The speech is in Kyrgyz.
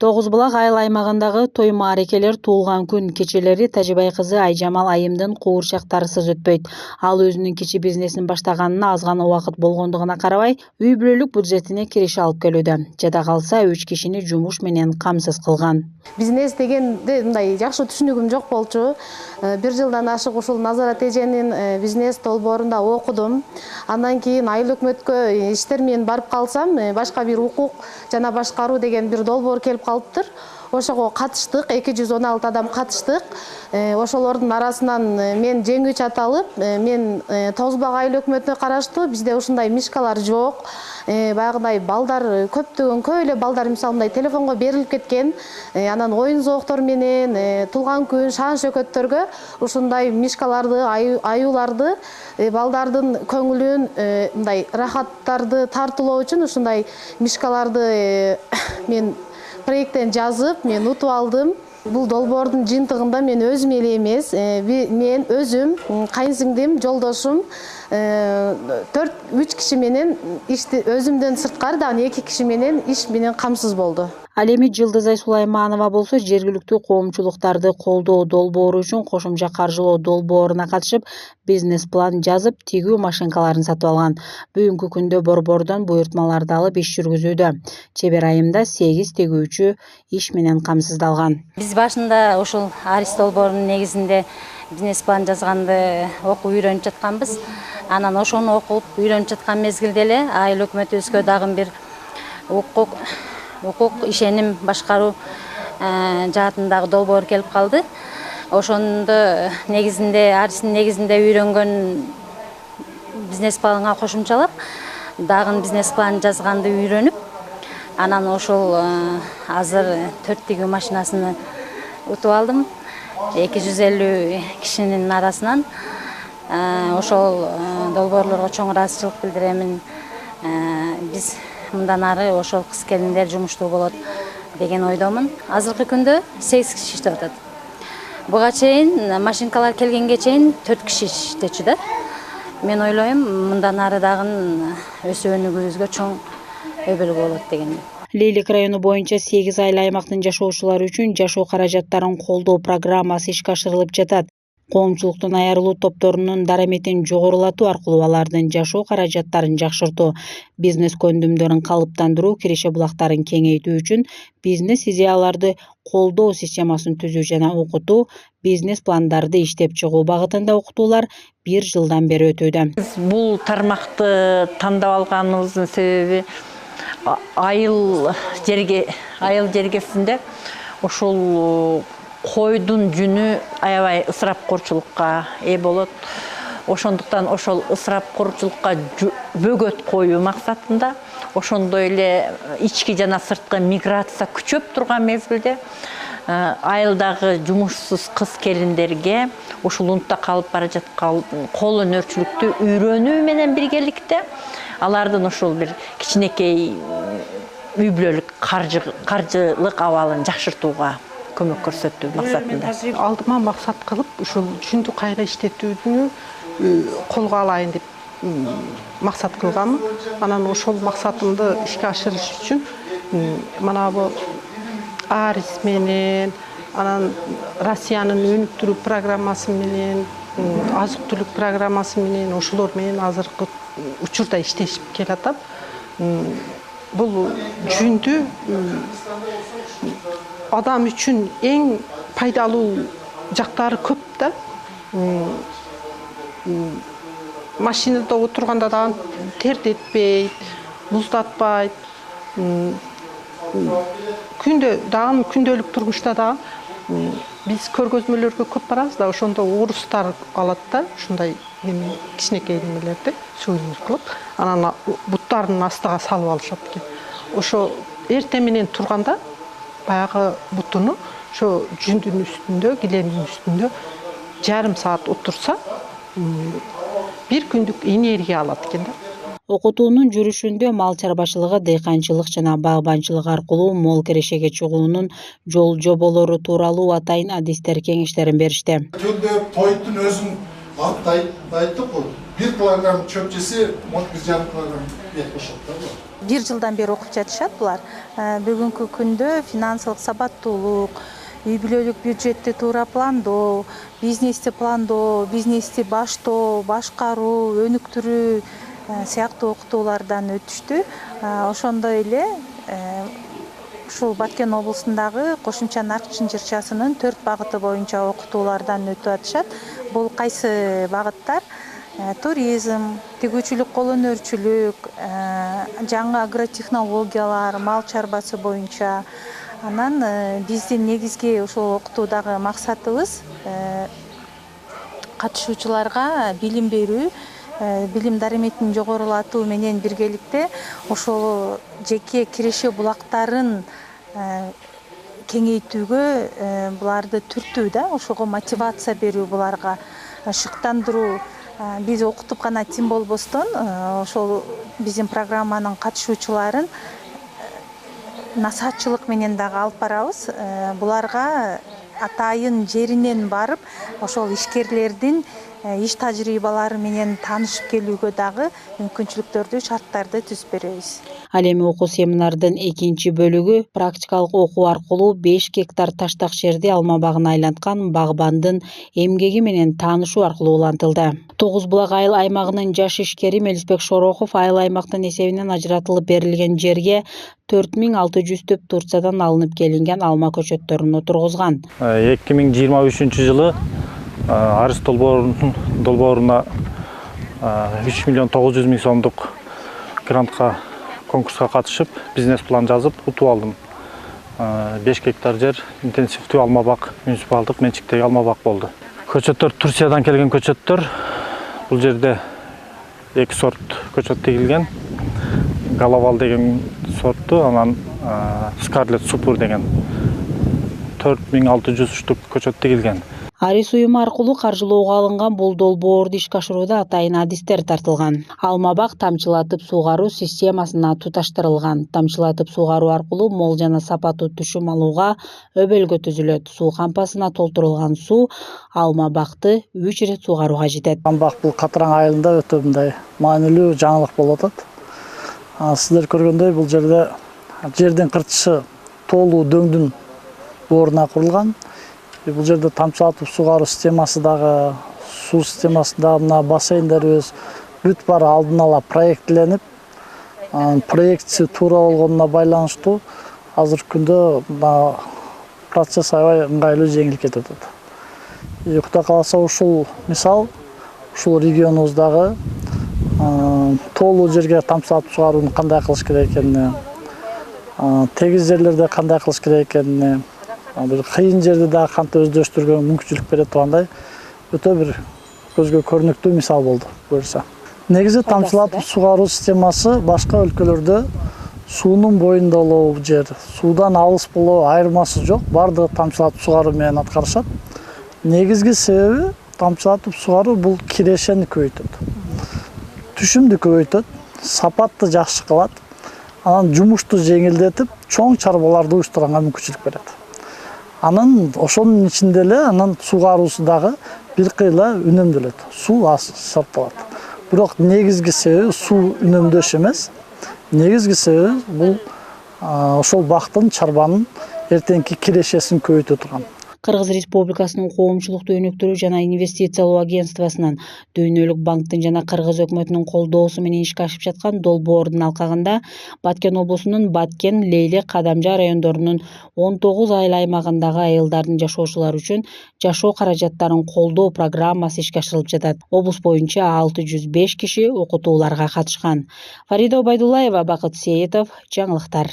Тоғыз Булак айыл аймагындагы той маарекелер туулган күн кечелери Тажибай кызы Айжамал айымдын куурчактарысыз өтпөйт. Ал өзүнүн кичи бизнесин баштаганына аз гана убакыт болгондугуна карабай, үй бүлөлүк бюджетине киреше алып келүүдө. Жада калса 3 кишини жумуш менен камсыз кылган. Бизнес дегенде мындай жакшы түшүнүгүм жок болчу. 1 жылдан ашык ушул Назарат эженин бизнес долбоорунда окудум. Андан кийин айыл өкмөткө иштер менен барып калсам, башка бир укук жана башкаруу деген бир долбоор келип калыптыр. Ошого катыштык, 216 адам катыштык. Ошолордун арасынан мен жеңүүчү аталып, мен Тоғыз Булак айыл өкмөтүнө караштуу. Бизде ушундай мишкалар жок. Баягындай балдар көптөгөн көп эле балдар мисалы мындай телефонго берилип кеткен. Анан оюн зооктору менен туулган күн, шаан шөкөттөргө ушундай мишкаларды, аюуларды, балдардын көңүлүн мындай рахаттарды тартуулоо үчүн ушундай мишкаларды мен проекттен жазып, мен утуп алдым. Бул долбоордун жыйынтыгында мен өзүм эле эмес, мен өзүм, кайынсиңдим, жолдошум 3 киши менен ишти өзүмдөн сырткары дагы 2 киши менен иш менен камсыз болду. Ал эми Жылдызай Сулайманова болсо жергиликтүү коомчулуктарды колдоо долбоору үчүн кошумча каржылоо долбооруна катышып, бизнес план жазып, тигүү машинкаларын сатып алган. Бүгүнкү күндө борбордон буйртмаларды алып иш жүргүзүүдө. Чебер айымда 8 тигүүчү иш менен камсыздалган. Биз башында ушул Арис долбоорунун негизинде бизнес план жазганды окуп үйрөнүп жатканбыз. Анан ошону окуп үйрөнүп жаткан мезгилде эле айыл өкмөтүбүзгө дагы бир укук ишеним башкаруу жаатындагы долбоор келип калды. Ошондо негизинде Арistин негизинде үйрөнгөн бизнес планга кошумчалап, дагы бизнес план жазганды үйрөнүп, анан ошол азыр 4 тигүү машинасыны утуп алдым. 250 кишинин арасынан ошол долбоорлорго чоң ыраазычылык билдиремин. Биз мындан ары ошол кыз-келиндер жумуштуу болот деген ойдомун. Азыркы күндө 8 киши иштеп атат. Буга чейин машинкалар келгенге чейин 4 киши иштечү да. Мен ойлойм, мындан ары дагы өсөөнүгүбүзгө чоң өбөлгө болот деген. Лейлик району боюнча 8 айыл аймактын жашоочулары үчүн жашоо каражаттарын колдоо программасы ишке ашырылып жатат. Коомчулуктун айырылуу топторунун дараметин жогорулатуу аркылуу алардын жашоо каражаттарын жакшыртуу, бизнес көндүмдөрүн калыптандыруу, киреше булактарын кеңейтүү үчүн бизнес идеяларды колдоо системасын түзүү жана окутуу, бизнес пландарды иштеп чыгуу багытында окутуулар 1 жылдан бери өтүүдө. Бул тармакты тандап алганыбыздын себеби айыл жергесинде ошол койдун жүнү аябай ысырапкорчулукка ээ болот. Ошондуктан ошол ысырапкорчулукка бөгөт коюу максатында, ошондой эле ички жана сырткы миграция күчөп турган мезгилде айылдагы жумушсуз кыз-келиндерге ушул унтта калып бара жаткан кол өнөрчүлүктү үйрөнүү менен биргеликте алардын ошол бир кичинекей үй бүлөлүк каржылык абалын жакшыртууга көмөк көрсөтүү максатында. Алдыма максат кылып, ушул жүндү кайра иштетүүнү колго алайын деп максат кылганмын. Анан ошол максатымды ишке ашырыш үчүн мана бу Арис менен, анан Россиянын өнүктүрүү программасы менен, азык-түлүк программасы менен, ошолор менен азыркы учурда иштешип келатам. Бул жүндү адам үчүн эң пайдалуу жактары көп да. Машинада отурганда дагы тердетпейт, муздатпайт. Күндөлүк турмушта дагы биз көргөзмөлөргө көп барабыз да, ошондо орустар алат да, ушундай кичинекей немелерди сувенир кылып, анан буттарынын астыга салып алышат экен. Ошо эртең менен турганда баягы бутуну ошо жүндүн үстүндө, килемдин үстүндө жарым саат отурса, 1 күндүк энергия алат экен да. Окутуунун жүрүшүндө мал чарбачылыгы, дыйканчылык жана багбанчылык аркылуу мол кирешеге чыгуунун жол жоболору тууралуу атайын адистер кеңештерин беришти. Күндө тойдун өзүн айттык, 1 килограмм чөп жесе, 1,5 килограмм эт кошот да. 1 жылдан бери окуп жатышат булар. Бүгүнкү күндө финансылык сабаттуулук, үй бүлөлүк бюджетти туура пландоо, бизнести баштоо, башкаруу, өнүктүрүү сыяктуу окутуулардан өтүштү. Ошондой эле ушул Баткен облусундагы кошумча нарк чынжырчасынын 4 багыты боюнча окутуулардан өтүп атышат. Бул кайсы багыттар? Туризм, тигүүчүлүк, кол өнөрчүлүк, жаңы агротехнологиялар, мал чарбасы боюнча. Анан биздин негизги ушул окутуудагы максатыбыз катышуучуларга билим берүү, билим дареметин жогорулатуу менен биргеликте ошол жеке киреше булактарын кеңейтүүгө, буларды түртүү да, ошого мотивация берүү, буларга шыктандыруу. Биз окутуп гана тим болбостон, ошол биздин программанын катышуучуларын насаатчылык менен дагы алып барабыз. Буларга атайын жеринен барып, ошол ишкерлердин иш тажрыйбалары менен таанышып келүүгө дагы мүмкүнчүлүктөрдү, шарттарды түзүп беребиз. Ал эми окуу семинардын экинчи бөлүгү практикалык окуу аркылуу 5 гектар таштак жерди алма багына айланткан багбандын эмгеги менен таанышуу аркылуу улантылды. 9 булак айыл аймагынын жаш ишкери Мелисбек Шорохов айыл аймактын эсебинен ажыратылып берилген жерге 4600 түп Турциядан алынып келинген алма көчөттөрүн отургузган. 2023 жылы Арыс долбооруна 3 миллион 900 миң сомдук грантка, конкурска катышып, бизнес план жазып утуп алдым. 5 гектар жер интенсивдүү алма бак, муниципалдык менчиктеги алма бак болду. Көчөттөр Турциядан келген көчөттөр. Бул жерде 2 сорт көчөт тегилген. Галавал деген сортту, анан Скарлет Супур деген 4600 штук көчөт тегилген. Арис уюму аркылуу каржылоого алынган бул долбоорду ишке ашырууда атайын адистер тартылган. Алма бак тамчылатып суугаруу системасына туташтырылган. Тамчылатып суугаруу аркылуу мол жана сапаттуу түшүм алууга өбөлгө түзүлөт. Суу кампасына толтурулган суу алма бакты 3 ирет суугарууга жетет. Алма бак бул Катыраң айылында өтө мындай маанилүү жаңылык болуп атат. Сиздер көргөндөй бул жерде жердин кыртышы толуу дөңдүн ордуна курулган. Бул жерде тамчылатып суугаруу системасы дагы, суу системасы дагы, мына бассейндерибиз бүт баары алдын ала проектленип, проектси туура болгонуна байланыштуу азыркы күндө процесс аябай ыңгайлуу жеңил кетип атат. Кудай кааласа ушул мисал ушул регионубуздагы толуу жерге тамчылатып суугарууну кандай кылыш керек экенине, тегиз жерлерде кандай кылыш керек экенине, бир кыйын жерде дагы кантип өздөштүрүүгө мүмкүнчүлүк бере тургандай өтө бир көзгө көрүнүктүү мисал болду буюрса. Негизи тамчылатып суугаруу системасы башка өлкөлөрдө суунун боюнда болобу жер, суудан алыс болобу айырмасы жок, баардыгы тамчылатып суугаруу менен аткарышат. Негизги себеби тамчылатып суугаруу бул кирешени көбөйтөт. Түшүмдү көбөйтөт, сапатты жакшы кылат, анан жумушту жеңилдетип, чоң чарбаларды уюштурганга мүмкүнчүлүк берет. Анан ошонун ичинде эле анан суугаруусу дагы бир кыйла үнөмдөлөт. Суу аз сарпталат. Бирок негизги себеби суу үнөмдөш эмес. Негизги себеби бул ошол бактын, чарбанын эртеңки кирешесин көбөйтө турган. Кыргыз Республикасынын коомчулукту өнүктүрүү жана инвестициялоо агентствосунун, Дүйнөлүк банктын жана Кыргыз өкмөтүнүн колдоосу менен ишке ашып жаткан долбоордун алкагында Баткен облусунун Баткен, Лейлек, Кадамжа райондорунун 19 айыл аймагындагы айылдардын жашоочулары үчүн жашоо каражаттарын колдоо программасы ишке ашырылып жатат. Облус боюнча 605 киши окутууларга катышкан. Фарида Обайдуллаева, Бакыт Сейитов, жаңылыктар.